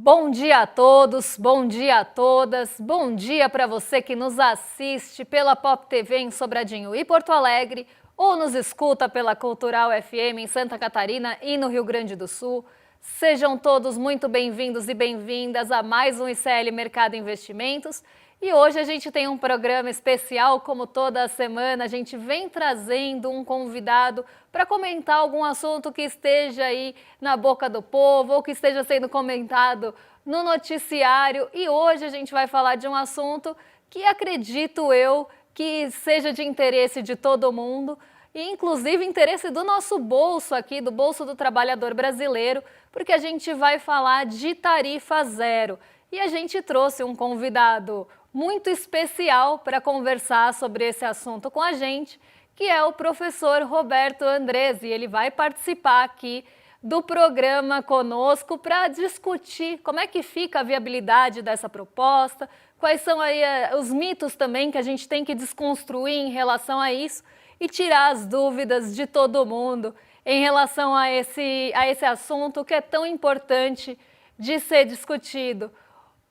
Bom dia a todos, bom dia a todas, bom dia para você que nos assiste pela Pop TV em Sobradinho e Porto Alegre ou nos escuta pela Cultural FM em Santa Catarina e no Rio Grande do Sul. Sejam todos muito bem-vindos e bem-vindas a mais um ICL Mercado Investimentos. E hoje a gente tem um programa especial, como toda semana, a gente vem trazendo um convidado para comentar algum assunto que esteja aí na boca do povo ou que esteja sendo comentado no noticiário. E hoje a gente vai falar de um assunto que acredito eu que seja de interesse de todo mundo e inclusive interesse do nosso bolso aqui, do bolso do trabalhador brasileiro, porque a gente vai falar de tarifa zero. E a gente trouxe um convidado muito especial para conversar sobre esse assunto com a gente, que é o professor Roberto Andresi. Ele vai participar aqui do programa conosco para discutir como é que fica a viabilidade dessa proposta, quais são aí os mitos também que a gente tem que desconstruir em relação a isso e tirar as dúvidas de todo mundo em relação a esse assunto que é tão importante de ser discutido.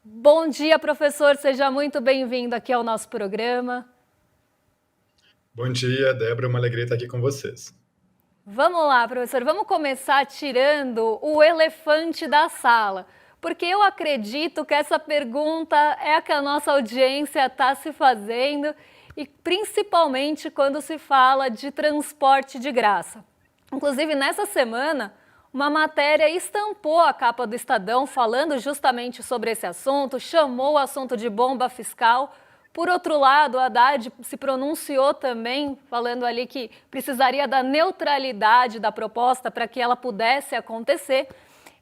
Bom dia, professor. Seja muito bem-vindo aqui ao nosso programa. Bom dia, Débora. É uma alegria estar aqui com vocês. Vamos lá, professor. Vamos começar tirando o elefante da sala, porque eu acredito que essa pergunta é a que a nossa audiência está se fazendo, e principalmente quando se fala de transporte de graça. Inclusive, nessa semana, uma matéria estampou a capa do Estadão falando justamente sobre esse assunto, chamou o assunto de bomba fiscal. Por outro lado, a Haddad se pronunciou também, falando ali que precisaria da neutralidade da proposta para que ela pudesse acontecer.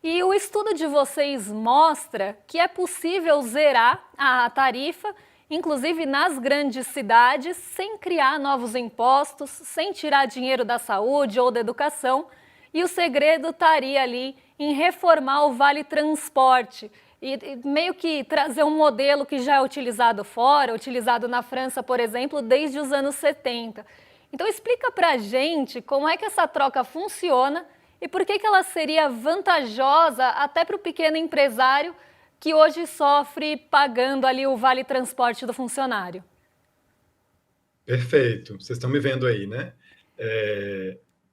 E o estudo de vocês mostra que é possível zerar a tarifa, inclusive nas grandes cidades, sem criar novos impostos, sem tirar dinheiro da saúde ou da educação. E o segredo estaria ali em reformar o Vale Transporte e meio que trazer um modelo que já é utilizado fora, utilizado na França, por exemplo, desde os anos 70. Então explica para a gente como é que essa troca funciona e por que ela seria vantajosa até para o pequeno empresário que hoje sofre pagando ali o Vale Transporte do funcionário. Perfeito. Vocês estão me vendo aí, né?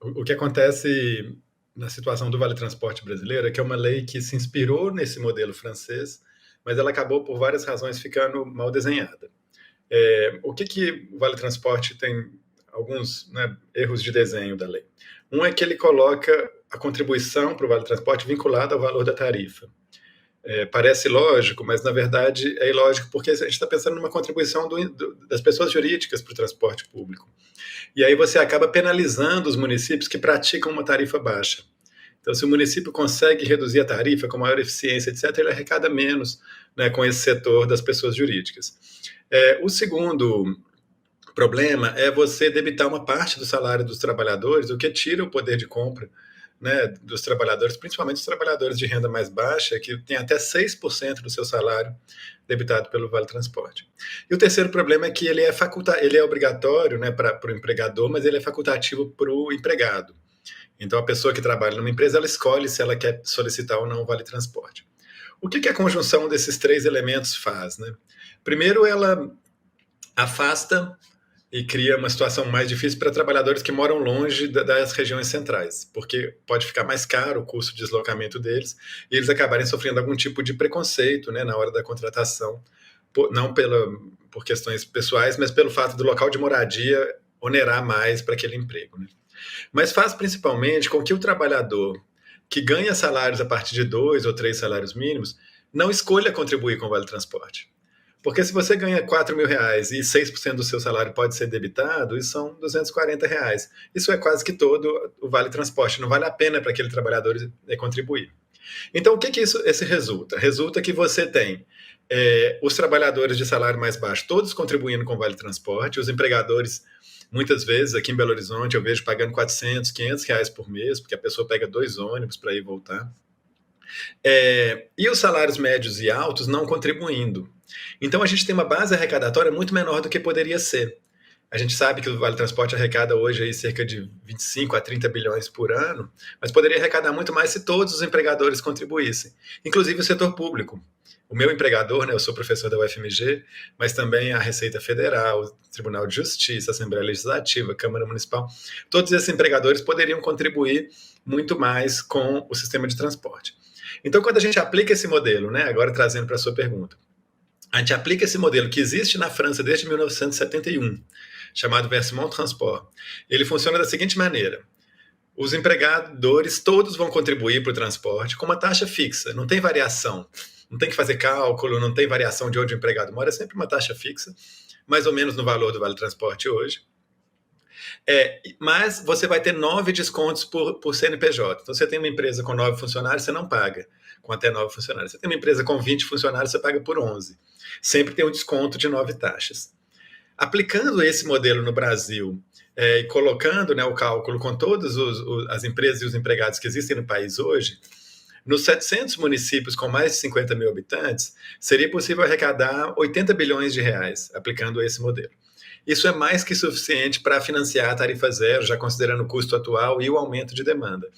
O que acontece na situação do Vale Transporte brasileiro é que é uma lei que se inspirou nesse modelo francês, mas ela acabou, por várias razões, ficando mal desenhada. O que o Vale Transporte tem alguns, né, erros de desenho da lei. Um é que ele coloca a contribuição para o Vale Transporte vinculada ao valor da tarifa. Parece lógico, mas na verdade é ilógico porque a gente está pensando numa contribuição das pessoas jurídicas para o transporte público. E aí você acaba penalizando os municípios que praticam uma tarifa baixa. Então, se o município consegue reduzir a tarifa com maior eficiência, etc., ele arrecada menos, né, com esse setor das pessoas jurídicas. O segundo problema é você debitar uma parte do salário dos trabalhadores, o que tira o poder de compra, né, dos trabalhadores, principalmente os trabalhadores de renda mais baixa, que tem até 6% do seu salário debitado pelo Vale Transporte. E o terceiro problema é que ele é obrigatório, né, para o empregador, mas ele é facultativo para o empregado. Então, a pessoa que trabalha numa empresa, ela escolhe se ela quer solicitar ou não o Vale Transporte. O que a conjunção desses três elementos faz, né? Primeiro, ela afasta e cria uma situação mais difícil para trabalhadores que moram longe das regiões centrais, porque pode ficar mais caro o custo de deslocamento deles e eles acabarem sofrendo algum tipo de preconceito, né, na hora da contratação, não por questões pessoais, mas pelo fato do local de moradia onerar mais para aquele emprego, né? Mas faz principalmente com que o trabalhador que ganha salários a partir de 2 ou 3 salários mínimos não escolha contribuir com o Vale Transporte. Porque se você ganha R$ 4.000 e 6% do seu salário pode ser debitado, isso são R$ 240. Isso é quase que todo o Vale Transporte. Não vale a pena para aquele trabalhador contribuir. Então, o que esse resulta? Resulta que você tem os trabalhadores de salário mais baixo todos contribuindo com o Vale Transporte, os empregadores, muitas vezes, aqui em Belo Horizonte, eu vejo pagando R$ 400, R$ 500 por mês, porque a pessoa pega 2 ônibus para ir e voltar. E os salários médios e altos não contribuindo. Então a gente tem uma base arrecadatória muito menor do que poderia ser. A gente sabe que o Vale Transporte arrecada hoje aí cerca de 25 a 30 bilhões por ano, mas poderia arrecadar muito mais se todos os empregadores contribuíssem, inclusive o setor público. O meu empregador, né, eu sou professor da UFMG, mas também a Receita Federal, o Tribunal de Justiça, a Assembleia Legislativa, a Câmara Municipal, todos esses empregadores poderiam contribuir muito mais com o sistema de transporte. Então, quando a gente aplica esse modelo, né, agora trazendo para a sua pergunta, a gente aplica esse modelo que existe na França desde 1971, chamado Versement Transport. Ele funciona da seguinte maneira: os empregadores todos vão contribuir para o transporte com uma taxa fixa, não tem variação, não tem que fazer cálculo, não tem variação de onde o empregado mora, é sempre uma taxa fixa, mais ou menos no valor do Vale Transporte hoje. Mas você vai ter 9 descontos por CNPJ. Então, você tem uma empresa com 9 funcionários, você não paga com até 9 funcionários. Você tem uma empresa com 20 funcionários, você paga por 11. Sempre tem um desconto de 9 taxas. Aplicando esse modelo no Brasil e colocando, né, o cálculo com todas as empresas e os empregados que existem no país hoje, nos 700 municípios com mais de 50 mil habitantes, seria possível arrecadar 80 bilhões de reais aplicando esse modelo. Isso é mais que suficiente para financiar a tarifa zero, já considerando o custo atual e o aumento de demanda.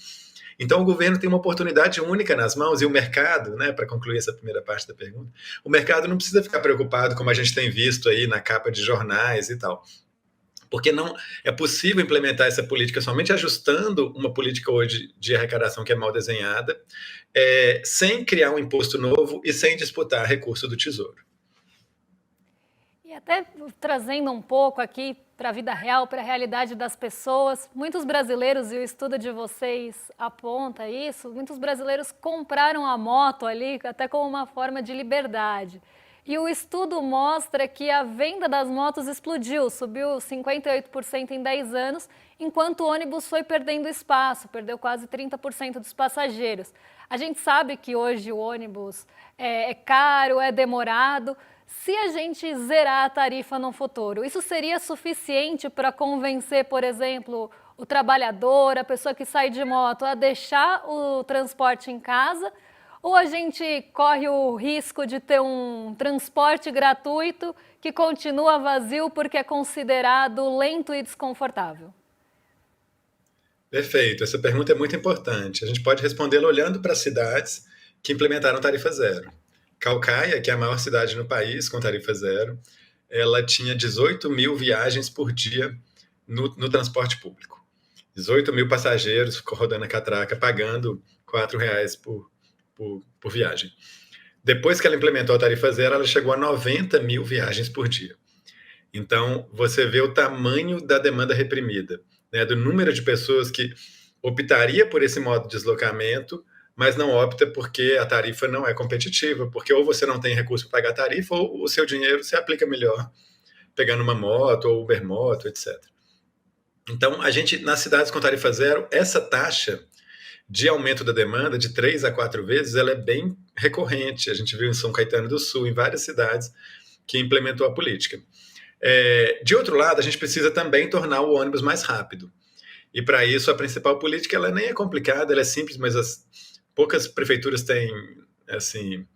Então, o governo tem uma oportunidade única nas mãos e o mercado, né, para concluir essa primeira parte da pergunta, o mercado não precisa ficar preocupado, como a gente tem visto aí na capa de jornais e tal, porque não é possível implementar essa política somente ajustando uma política hoje de arrecadação que é mal desenhada, sem criar um imposto novo e sem disputar recurso do Tesouro. E até trazendo um pouco aqui para a vida real, para a realidade das pessoas, muitos brasileiros, e o estudo de vocês aponta isso, muitos brasileiros compraram a moto ali até como uma forma de liberdade. E o estudo mostra que a venda das motos explodiu, subiu 58% em 10 anos, enquanto o ônibus foi perdendo espaço, perdeu quase 30% dos passageiros. A gente sabe que hoje o ônibus é caro, é demorado. Se a gente zerar a tarifa no futuro, isso seria suficiente para convencer, por exemplo, o trabalhador, a pessoa que sai de moto, a deixar o transporte em casa? Ou a gente corre o risco de ter um transporte gratuito que continua vazio porque é considerado lento e desconfortável? Perfeito, essa pergunta é muito importante. A gente pode respondê-la olhando para as cidades que implementaram tarifa zero. Calcaia, que é a maior cidade no país com tarifa zero, ela tinha 18 mil viagens por dia no transporte público. 18 mil passageiros rodando a catraca, pagando R$ 4 por viagem. Depois que ela implementou a tarifa zero, ela chegou a 90 mil viagens por dia. Então, você vê o tamanho da demanda reprimida, né, do número de pessoas que optaria por esse modo de deslocamento, mas não opta porque a tarifa não é competitiva, porque ou você não tem recurso para pagar a tarifa, ou o seu dinheiro se aplica melhor pegando uma moto ou Uber Moto, etc. Então, a gente, nas cidades com tarifa zero, essa taxa de aumento da demanda, de 3 a 4 vezes, ela é bem recorrente. A gente viu em São Caetano do Sul, em várias cidades, que implementou a política. De outro lado, a gente precisa também tornar o ônibus mais rápido. E para isso, a principal política ela nem é complicada, ela é simples, mas poucas prefeituras têm assim,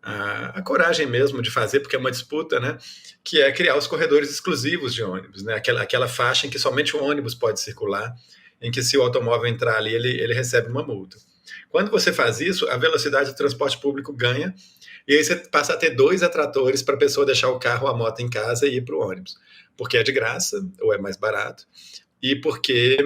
a coragem mesmo de fazer, porque é uma disputa, né? Que é criar os corredores exclusivos de ônibus, né? Aquela faixa em que somente o ônibus pode circular, em que se o automóvel entrar ali, ele recebe uma multa. Quando você faz isso, a velocidade do transporte público ganha, e aí você passa a ter 2 atratores para a pessoa deixar o carro ou a moto em casa e ir para o ônibus, porque é de graça, ou é mais barato, e porque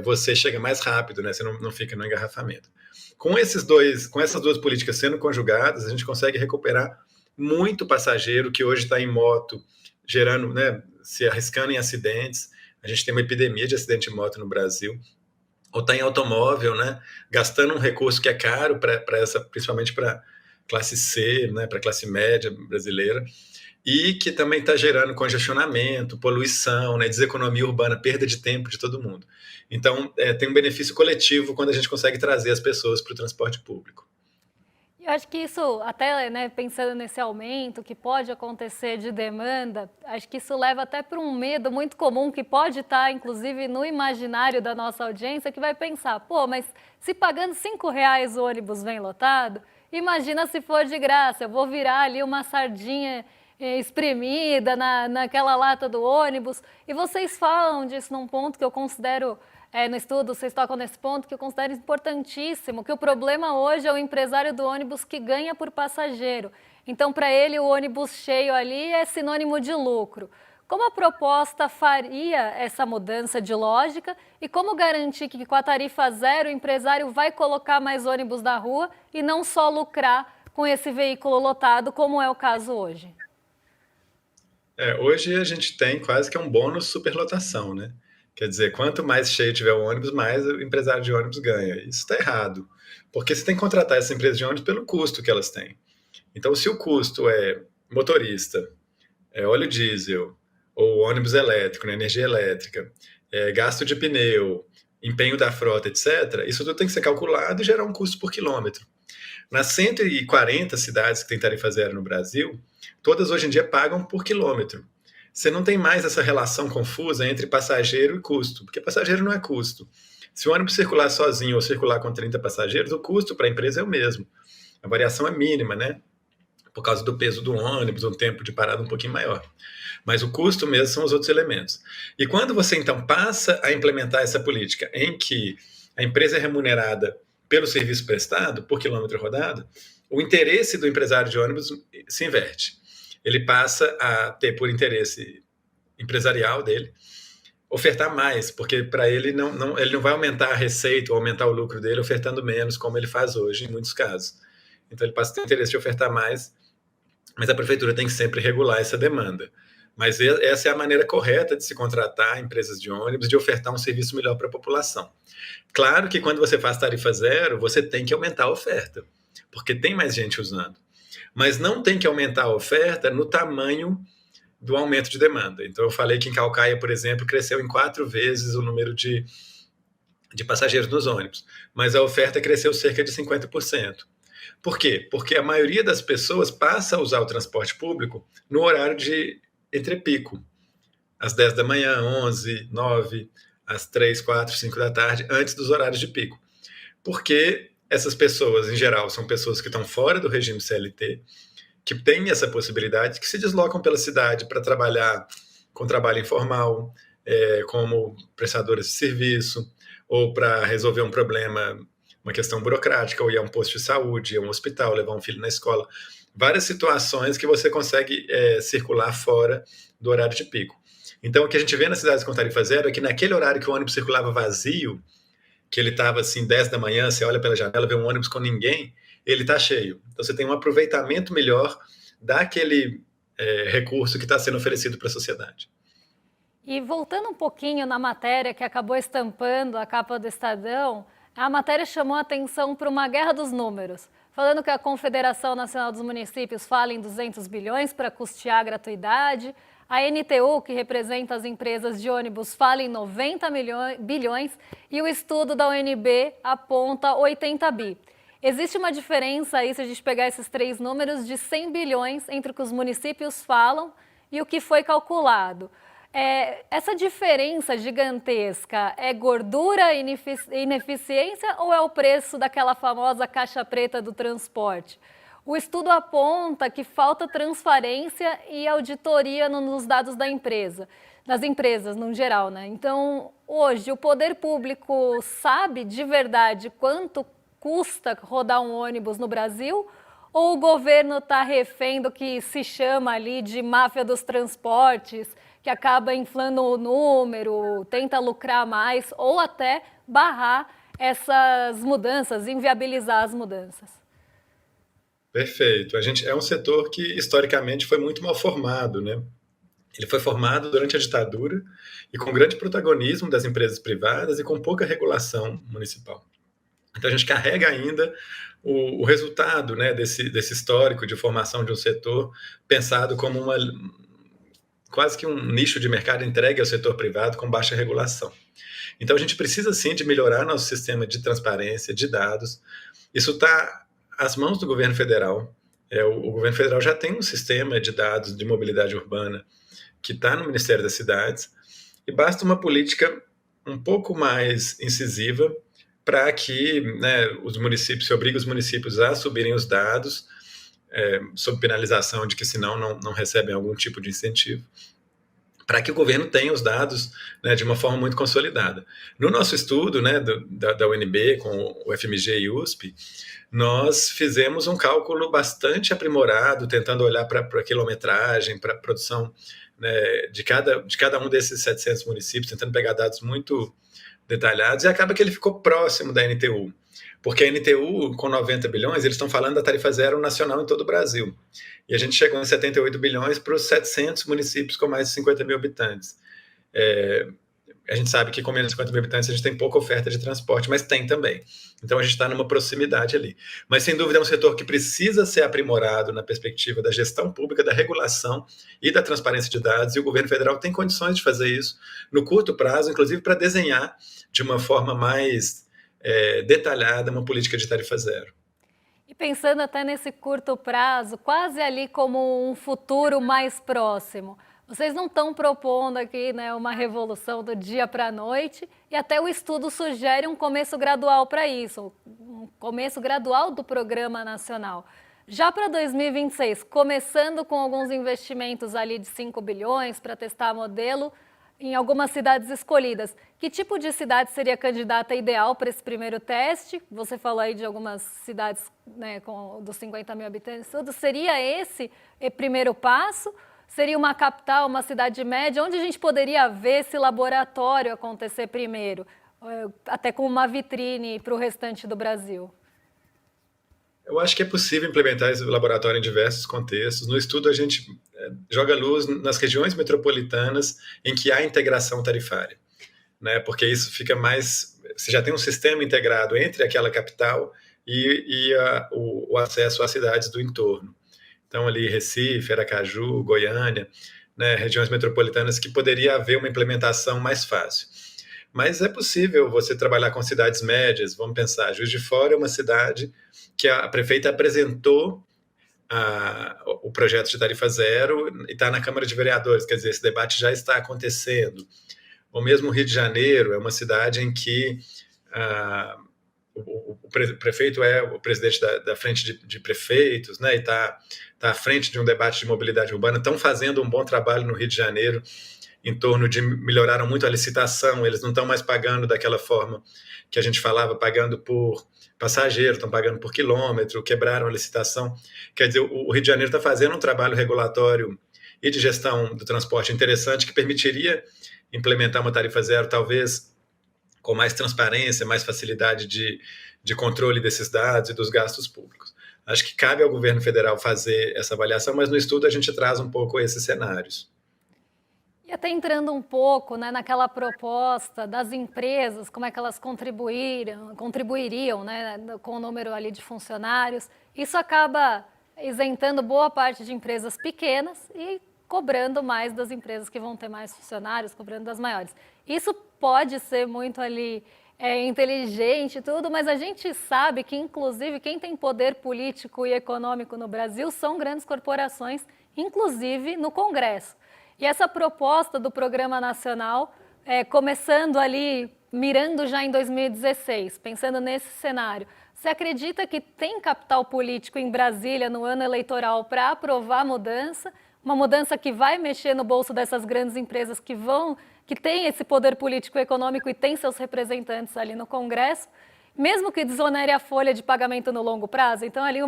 você chega mais rápido, né? Você não fica no engarrafamento. Com essas duas políticas sendo conjugadas, a gente consegue recuperar muito passageiro que hoje está em moto, gerando, né, se arriscando em acidentes. A gente tem uma epidemia de acidente de moto no Brasil. Ou está em automóvel, né, gastando um recurso que é caro principalmente para classe C, né, para classe média brasileira, e que também está gerando congestionamento, poluição, né, deseconomia urbana, perda de tempo de todo mundo. Então, tem um benefício coletivo quando a gente consegue trazer as pessoas para o transporte público. Eu acho que isso, até né, pensando nesse aumento que pode acontecer de demanda, acho que isso leva até para um medo muito comum que pode estar, inclusive, no imaginário da nossa audiência, que vai pensar, pô, mas se pagando R$ 5 o ônibus vem lotado, imagina se for de graça, eu vou virar ali uma sardinha espremida naquela lata do ônibus. E vocês falam disso num ponto que eu considero, no estudo, vocês tocam nesse ponto que eu considero importantíssimo, que o problema hoje é o empresário do ônibus que ganha por passageiro. Então, para ele, o ônibus cheio ali é sinônimo de lucro. Como a proposta faria essa mudança de lógica e como garantir que com a tarifa zero o empresário vai colocar mais ônibus na rua e não só lucrar com esse veículo lotado, como é o caso hoje? Hoje a gente tem quase que um bônus superlotação, né? Quer dizer, quanto mais cheio tiver o ônibus, mais o empresário de ônibus ganha. Isso está errado, porque você tem que contratar essa empresa de ônibus pelo custo que elas têm. Então, se o custo é motorista, é óleo diesel, ou ônibus elétrico, né, energia elétrica, gasto de pneu, empenho da frota, etc., isso tudo tem que ser calculado e gerar um custo por quilômetro. Nas 140 cidades que tem tarifa zero no Brasil, todas hoje em dia pagam por quilômetro. Você não tem mais essa relação confusa entre passageiro e custo, porque passageiro não é custo. Se o ônibus circular sozinho ou circular com 30 passageiros, o custo para a empresa é o mesmo. A variação é mínima, né? Por causa do peso do ônibus, um tempo de parada um pouquinho maior. Mas o custo mesmo são os outros elementos. E quando você então passa a implementar essa política em que a empresa é remunerada pelo serviço prestado, por quilômetro rodado, o interesse do empresário de ônibus se inverte. Ele passa a ter, por interesse empresarial dele, ofertar mais, porque para ele ele não vai aumentar a receita ou aumentar o lucro dele ofertando menos, como ele faz hoje em muitos casos. Então ele passa a ter interesse de ofertar mais, mas a prefeitura tem que sempre regular essa demanda. Mas essa é a maneira correta de se contratar empresas de ônibus, de ofertar um serviço melhor para a população. Claro que quando você faz tarifa zero, você tem que aumentar a oferta, porque tem mais gente usando. Mas não tem que aumentar a oferta no tamanho do aumento de demanda. Então, eu falei que em Calcaia, por exemplo, cresceu em 4 vezes o número de passageiros nos ônibus, mas a oferta cresceu cerca de 50%. Por quê? Porque a maioria das pessoas passa a usar o transporte público no horário de entrepico, às 10 da manhã, 11, 9, às 3, 4, 5 da tarde, antes dos horários de pico. Porque essas pessoas, em geral, são pessoas que estão fora do regime CLT, que têm essa possibilidade, que se deslocam pela cidade para trabalhar com trabalho informal, como prestadoras de serviço, ou para resolver um problema, uma questão burocrática, ou ir a um posto de saúde, ir a um hospital, levar um filho na escola. Várias situações que você consegue circular fora do horário de pico. Então, o que a gente vê nas cidades com tarifa zero é que naquele horário que o ônibus circulava vazio, que ele estava assim 10 da manhã, você olha pela janela, vê um ônibus com ninguém, ele está cheio. Então, você tem um aproveitamento melhor daquele recurso que está sendo oferecido para a sociedade. E voltando um pouquinho na matéria que acabou estampando a capa do Estadão, a matéria chamou a atenção para uma guerra dos números, falando que a Confederação Nacional dos Municípios fala em 200 bilhões para custear a gratuidade, a NTU, que representa as empresas de ônibus, fala em 90 bilhões e o estudo da UNB aponta 80 bi. Existe uma diferença aí, se a gente pegar esses três números, de 100 bilhões entre o que os municípios falam e o que foi calculado. Essa diferença gigantesca é gordura, ineficiência ou é o preço daquela famosa caixa preta do transporte? O estudo aponta que falta transparência e auditoria nos dados da empresa, das empresas no geral, né? Então, hoje, o poder público sabe de verdade quanto custa rodar um ônibus no Brasil? Ou o governo está refém do que se chama ali de máfia dos transportes, que acaba inflando o número, tenta lucrar mais ou até barrar essas mudanças, inviabilizar as mudanças? Perfeito. A gente é um setor que historicamente foi muito mal formado, né? Ele foi formado durante a ditadura e com grande protagonismo das empresas privadas e com pouca regulação municipal. Então a gente carrega ainda o resultado, né, desse histórico de formação de um setor pensado como quase que um nicho de mercado entregue ao setor privado com baixa regulação. Então a gente precisa sim de melhorar nosso sistema de transparência, de dados. Isso está às mãos do governo federal. O governo federal já tem um sistema de dados de mobilidade urbana que está no Ministério das Cidades e basta uma política um pouco mais incisiva para que, né, os municípios, se obrigue os municípios a subirem os dados, sob penalização de que senão não recebem algum tipo de incentivo, para que o governo tenha os dados, né, de uma forma muito consolidada. No nosso estudo, né, da UNB com o FMG e USP, nós fizemos um cálculo bastante aprimorado, tentando olhar para a quilometragem, para a produção, né, de cada um desses 700 municípios, tentando pegar dados muito detalhados, e acaba que ele ficou próximo da NTU. Porque a NTU, com 90 bilhões, eles estão falando da tarifa zero nacional em todo o Brasil. E a gente chegou em 78 bilhões para os 700 municípios com mais de 50 mil habitantes. A gente sabe que com menos de 50 mil habitantes a gente tem pouca oferta de transporte, mas tem também. Então a gente está numa proximidade ali. Mas sem dúvida é um setor que precisa ser aprimorado na perspectiva da gestão pública, da regulação e da transparência de dados, e o governo federal tem condições de fazer isso no curto prazo, inclusive para desenhar de uma forma mais detalhada uma política de tarifa zero. E pensando até nesse curto prazo, quase ali como um futuro mais próximo, vocês não estão propondo aqui, né, uma revolução do dia para a noite, e até o estudo sugere um começo gradual para isso, um começo gradual do Programa Nacional. Já para 2026, começando com alguns investimentos ali de 5 bilhões para testar modelo em algumas cidades escolhidas. Que tipo de cidade seria a candidata ideal para esse primeiro teste? Você falou aí de algumas cidades, né, com dos 50 mil habitantes, tudo. Seria esse o primeiro passo? Seria uma capital, uma cidade média? Onde a gente poderia ver esse laboratório acontecer primeiro? Até com uma vitrine para o restante do Brasil. Eu acho que é possível implementar esse laboratório em diversos contextos. No estudo, a gente joga luz nas regiões metropolitanas em que há integração tarifária, né? Porque isso fica mais... Você já tem um sistema integrado entre aquela capital e o acesso às cidades do entorno. Então, ali, Recife, Aracaju, Goiânia, né, regiões metropolitanas que poderia haver uma implementação mais fácil. Mas é possível você trabalhar com cidades médias. Vamos pensar, Juiz de Fora é uma cidade que a prefeita apresentou o projeto de tarifa zero e está na Câmara de Vereadores, quer dizer, esse debate já está acontecendo. Ou mesmo Rio de Janeiro é uma cidade em que o prefeito é o presidente da frente de prefeitos, né, e está à frente de um debate de mobilidade urbana. Estão fazendo um bom trabalho no Rio de Janeiro em torno de melhoraram muito a licitação, eles não estão mais pagando daquela forma que a gente falava, pagando por passageiro, estão pagando por quilômetro, quebraram a licitação. Quer dizer, o Rio de Janeiro está fazendo um trabalho regulatório e de gestão do transporte interessante que permitiria implementar uma tarifa zero, talvez com mais transparência, mais facilidade de controle desses dados e dos gastos públicos. Acho que cabe ao governo federal fazer essa avaliação, mas no estudo a gente traz um pouco esses cenários. E até entrando um pouco, né, naquela proposta das empresas, como é que elas contribuiriam, né, com o número ali de funcionários, isso acaba isentando boa parte de empresas pequenas e cobrando mais das empresas que vão ter mais funcionários, cobrando das maiores. Isso pode ser muito ali inteligente e tudo, mas a gente sabe que, inclusive, quem tem poder político e econômico no Brasil são grandes corporações, inclusive no Congresso. E essa proposta do Programa Nacional, começando ali, mirando já em 2016, pensando nesse cenário, você acredita que tem capital político em Brasília no ano eleitoral para aprovar a mudança? Uma mudança que vai mexer no bolso dessas grandes empresas que têm esse poder político e econômico e têm seus representantes ali no Congresso, mesmo que desonere a folha de pagamento no longo prazo? Então, ali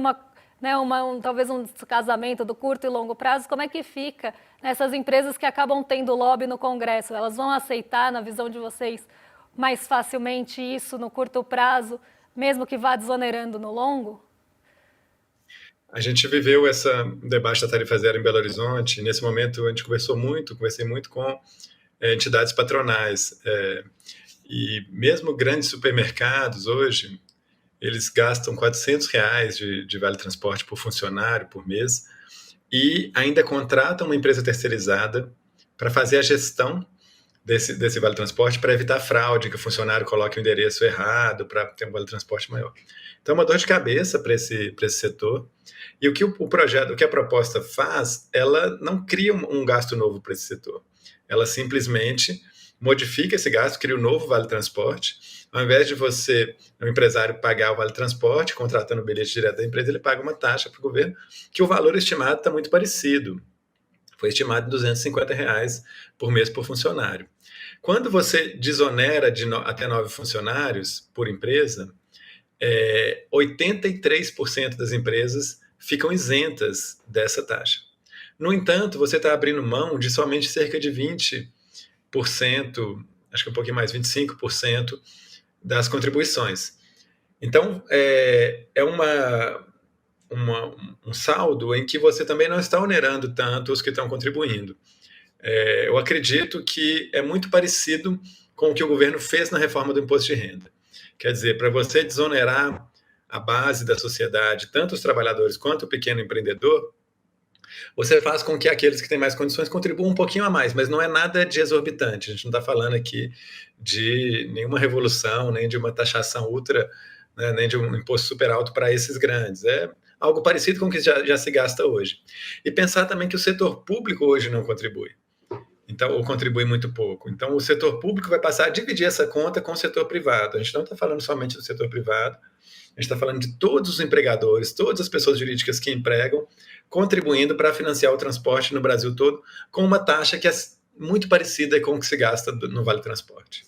talvez um casamento do curto e longo prazo, como é que fica nessas empresas que acabam tendo lobby no Congresso? Elas vão aceitar, na visão de vocês, mais facilmente isso no curto prazo, mesmo que vá desonerando no longo? A gente viveu esse debate da tarifa zero em Belo Horizonte. Nesse momento, a gente conversei muito com entidades patronais. E mesmo grandes supermercados hoje, eles gastam R$400 de vale transporte por funcionário por mês e ainda contratam uma empresa terceirizada para fazer a gestão desse vale transporte para evitar fraude, que o funcionário coloque o endereço errado para ter um vale transporte maior. Então, é uma dor de cabeça para esse setor. E o que o que a proposta faz, ela não cria um gasto novo para esse setor. Ela simplesmente modifica esse gasto, cria um novo Vale Transporte. Ao invés de você, o empresário, pagar o Vale Transporte, contratando o bilhete direto da empresa, ele paga uma taxa para o governo, que o valor estimado está muito parecido. Foi estimado em R$ 250 por mês por funcionário. Quando você desonera até 9 funcionários por empresa, 83% das empresas ficam isentas dessa taxa. No entanto, você está abrindo mão de somente cerca de 20%, acho que um pouquinho mais, 25% das contribuições. Então, um saldo em que você também não está onerando tanto os que estão contribuindo. Eu acredito que é muito parecido com o que o governo fez na reforma do imposto de renda. Quer dizer, para você desonerar a base da sociedade, tanto os trabalhadores quanto o pequeno empreendedor, você faz com que aqueles que têm mais condições contribuam um pouquinho a mais, mas não é nada de exorbitante. A gente não está falando aqui de nenhuma revolução, nem de uma taxação ultra, né, nem de um imposto super alto para esses grandes. É algo parecido com o que já se gasta hoje. E pensar também que o setor público hoje não contribui. Então, ou contribui muito pouco. Então, o setor público vai passar a dividir essa conta com o setor privado. A gente não está falando somente do setor privado, a gente está falando de todos os empregadores, todas as pessoas jurídicas que empregam, contribuindo para financiar o transporte no Brasil todo, com uma taxa que é muito parecida com o que se gasta no Vale Transporte.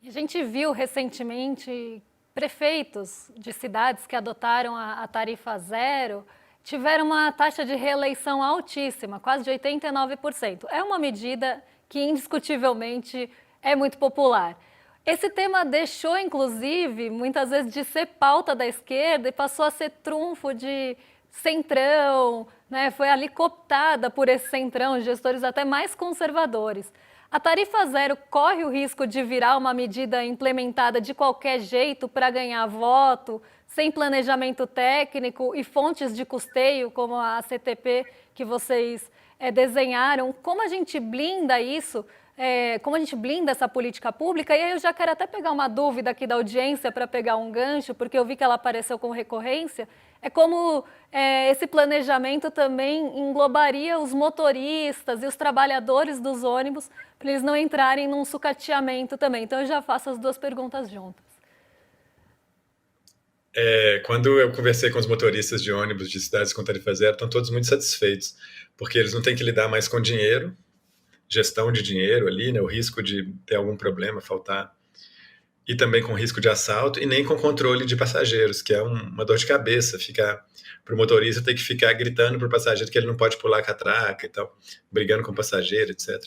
A gente viu recentemente prefeitos de cidades que adotaram a tarifa zero tiveram uma taxa de reeleição altíssima, quase de 89%. É uma medida que indiscutivelmente é muito popular. Esse tema deixou, inclusive, muitas vezes de ser pauta da esquerda e passou a ser trunfo de centrão, né? Foi ali cooptada por esse centrão, gestores até mais conservadores. A tarifa zero corre o risco de virar uma medida implementada de qualquer jeito para ganhar voto, sem planejamento técnico e fontes de custeio, como a CTP que vocês desenharam. Como a gente blinda isso? Como a gente blinda essa política pública? E aí eu já quero até pegar uma dúvida aqui da audiência para pegar um gancho, porque eu vi que ela apareceu com recorrência. É como esse planejamento também englobaria os motoristas e os trabalhadores dos ônibus para eles não entrarem num sucateamento também. Então eu já faço as duas perguntas juntas. Quando eu conversei com os motoristas de ônibus de cidades com tarifa zero, estão todos muito satisfeitos, porque eles não têm que lidar mais com dinheiro, gestão de dinheiro ali, né, o risco de ter algum problema, faltar, e também com risco de assalto, e nem com controle de passageiros, que é uma dor de cabeça, para o motorista ter que ficar gritando para o passageiro que ele não pode pular a catraca e tal, brigando com o passageiro, etc.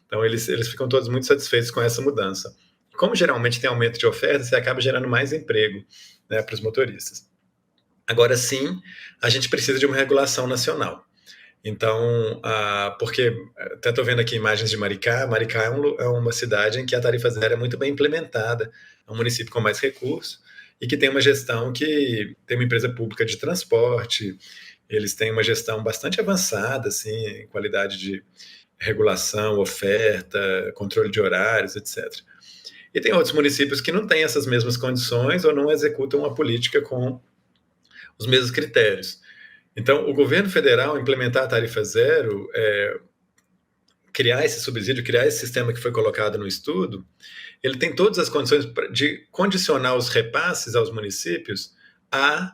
Então eles ficam todos muito satisfeitos com essa mudança. Como geralmente tem aumento de oferta, você acaba gerando mais emprego, né, para os motoristas. Agora sim, a gente precisa de uma regulação nacional. Então, porque até estou vendo aqui imagens de Maricá. Maricá é uma cidade em que a tarifa zero é muito bem implementada, é um município com mais recursos e que tem uma gestão que tem uma empresa pública de transporte, eles têm uma gestão bastante avançada, assim, em qualidade de regulação, oferta, controle de horários, etc. E tem outros municípios que não têm essas mesmas condições ou não executam a política com os mesmos critérios. Então, o governo federal implementar a tarifa zero, criar esse subsídio, criar esse sistema que foi colocado no estudo, ele tem todas as condições de condicionar os repasses aos municípios à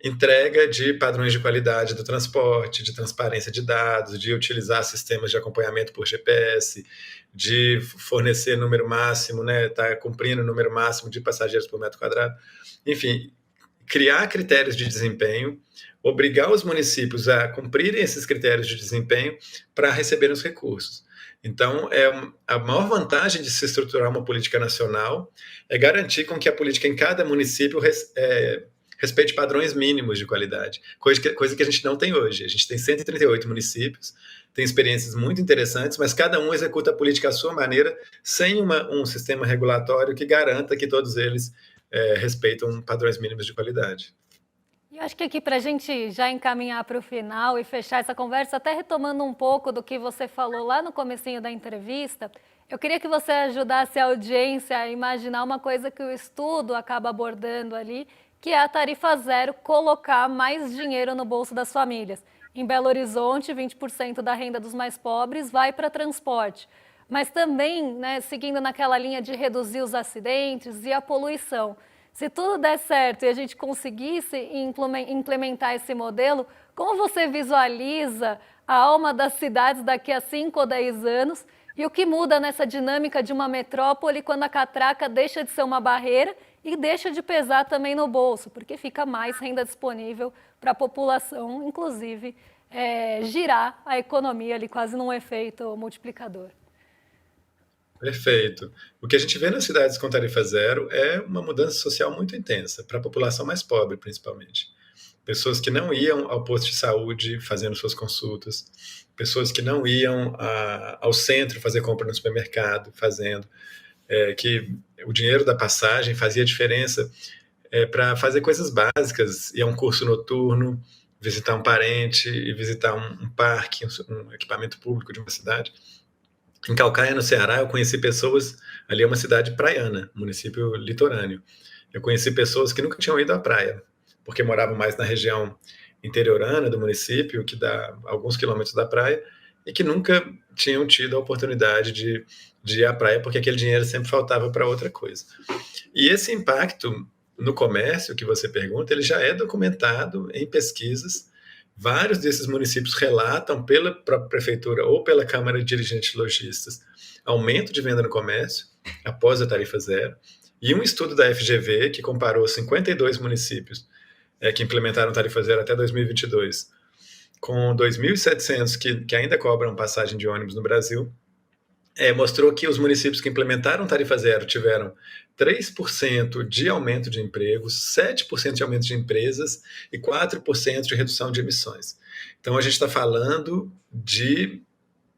entrega de padrões de qualidade do transporte, de transparência de dados, de utilizar sistemas de acompanhamento por GPS, de fornecer número máximo, né, tá cumprindo o número máximo de passageiros por metro quadrado. Enfim, criar critérios de desempenho, obrigar os municípios a cumprirem esses critérios de desempenho para receberem os recursos. Então, a maior vantagem de se estruturar uma política nacional é garantir com que a política em cada município respeite padrões mínimos de qualidade, coisa que a gente não tem hoje. A gente tem 138 municípios, tem experiências muito interessantes, mas cada um executa a política à sua maneira, sem um sistema regulatório que garanta que todos eles respeitam padrões mínimos de qualidade. E acho que aqui para a gente já encaminhar para o final e fechar essa conversa, até retomando um pouco do que você falou lá no comecinho da entrevista, eu queria que você ajudasse a audiência a imaginar uma coisa que o estudo acaba abordando ali, que é a tarifa zero colocar mais dinheiro no bolso das famílias. Em Belo Horizonte, 20% da renda dos mais pobres vai para transporte. mas também, né, seguindo naquela linha de reduzir os acidentes e a poluição. Se tudo der certo e a gente conseguisse implementar esse modelo, como você visualiza a alma das cidades daqui a 5 ou 10 anos e o que muda nessa dinâmica de uma metrópole quando a catraca deixa de ser uma barreira e deixa de pesar também no bolso, porque fica mais renda disponível para a população, inclusive girar a economia ali quase num efeito multiplicador. Perfeito. O que a gente vê nas cidades com tarifa zero é uma mudança social muito intensa, para a população mais pobre, principalmente. Pessoas que não iam ao posto de saúde fazendo suas consultas, pessoas que não iam ao centro fazer compra no supermercado, que o dinheiro da passagem fazia diferença para fazer coisas básicas, ir a um curso noturno, visitar um parente e visitar um parque, um equipamento público de uma cidade. Em Calcaia, no Ceará, eu conheci pessoas, ali é uma cidade praiana, município litorâneo. Eu conheci pessoas que nunca tinham ido à praia, porque moravam mais na região interiorana do município, que dá alguns quilômetros da praia, e que nunca tinham tido a oportunidade de ir à praia, porque aquele dinheiro sempre faltava para outra coisa. E esse impacto no comércio, que você pergunta, ele já é documentado em pesquisas. Vários desses municípios relatam pela própria prefeitura ou pela Câmara de Dirigentes de Lojistas aumento de venda no comércio após a tarifa zero. E um estudo da FGV, que comparou 52 municípios que implementaram tarifa zero até 2022, com 2.700 que ainda cobram passagem de ônibus no Brasil, mostrou que os municípios que implementaram tarifa zero tiveram 3% de aumento de empregos, 7% de aumento de empresas e 4% de redução de emissões. Então, a gente está falando de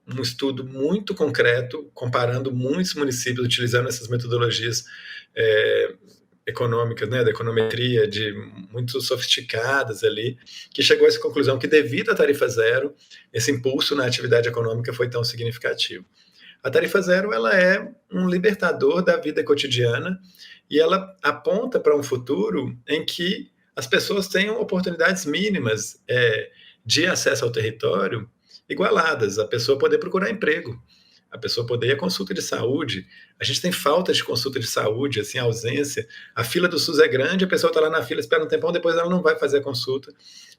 um estudo muito concreto, comparando muitos municípios, utilizando essas metodologias econômicas, né, da econometria, muito sofisticadas ali, que chegou a essa conclusão que, devido à tarifa zero, esse impulso na atividade econômica foi tão significativo. A tarifa zero, ela é um libertador da vida cotidiana e ela aponta para um futuro em que as pessoas tenham oportunidades mínimas de acesso ao território igualadas, a pessoa poder procurar emprego, a pessoa poder ir à consulta de saúde. A gente tem falta de consulta de saúde, assim, ausência. A fila do SUS é grande, a pessoa está lá na fila, espera um tempão, depois ela não vai fazer a consulta,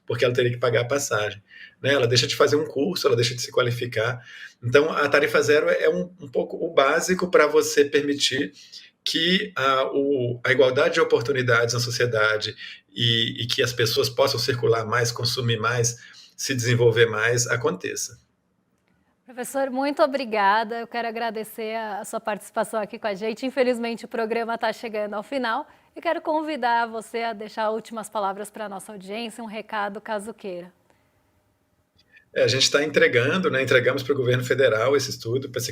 porque ela teria que pagar a passagem, né? Ela deixa de fazer um curso, ela deixa de se qualificar. Então, a tarifa zero é um pouco o básico para você permitir que a igualdade de oportunidades na sociedade e que as pessoas possam circular mais, consumir mais, se desenvolver mais, aconteça. Professor, muito obrigada. Eu quero agradecer a sua participação aqui com a gente. Infelizmente, o programa está chegando ao final e quero convidar você a deixar últimas palavras para a nossa audiência, um recado, caso queira. A gente está entregando, né? Entregamos para o governo federal esse estudo, para a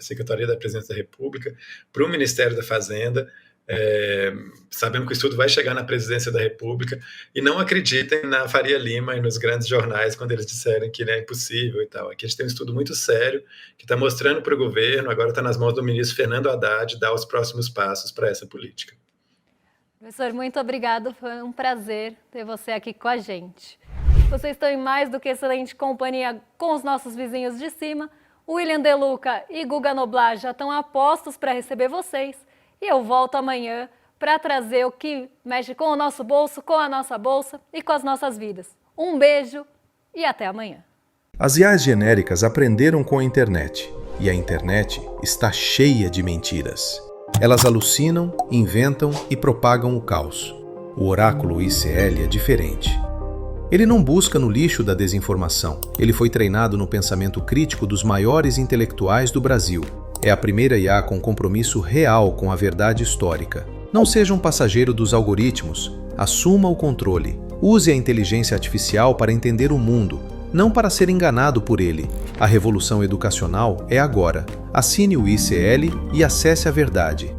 Secretaria da Presidência da República, para o Ministério da Fazenda. Sabemos que o estudo vai chegar na Presidência da República e não acreditem na Faria Lima e nos grandes jornais quando eles disserem que é impossível e tal. Aqui a gente tem um estudo muito sério que está mostrando para o governo, agora está nas mãos do ministro Fernando Haddad, dar os próximos passos para essa política. Professor, muito obrigado. Foi um prazer ter você aqui com a gente. Vocês estão em mais do que excelente companhia com os nossos vizinhos de cima. William De Luca e Guga Noblar já estão a postos para receber vocês. E eu volto amanhã para trazer o que mexe com o nosso bolso, com a nossa bolsa e com as nossas vidas. Um beijo e até amanhã. As IAs genéricas aprenderam com a internet e a internet está cheia de mentiras. Elas alucinam, inventam e propagam o caos. O oráculo ICL é diferente. Ele não busca no lixo da desinformação. Ele foi treinado no pensamento crítico dos maiores intelectuais do Brasil. É a primeira IA com compromisso real com a verdade histórica. Não seja um passageiro dos algoritmos. Assuma o controle. Use a inteligência artificial para entender o mundo, não para ser enganado por ele. A revolução educacional é agora. Assine o ICL e acesse a verdade.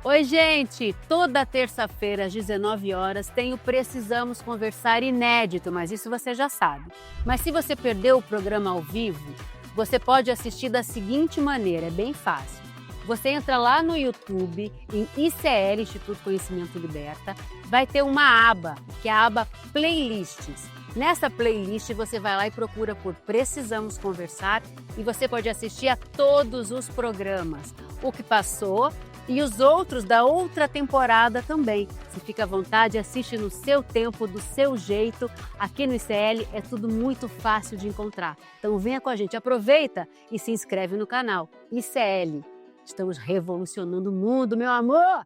Oi, gente! Toda terça-feira, às 19 horas, tem o Precisamos Conversar inédito, mas isso você já sabe. Mas se você perdeu o programa ao vivo, você pode assistir da seguinte maneira, é bem fácil. Você entra lá no YouTube, em ICL, Instituto Conhecimento Liberta, vai ter uma aba, que é a aba Playlists. Nessa playlist você vai lá e procura por Precisamos Conversar e você pode assistir a todos os programas, o que passou e os outros da outra temporada também. Se fica à vontade, assiste no seu tempo, do seu jeito. Aqui no ICL é tudo muito fácil de encontrar. Então venha com a gente, aproveita e se inscreve no canal ICL. Estamos revolucionando o mundo, meu amor!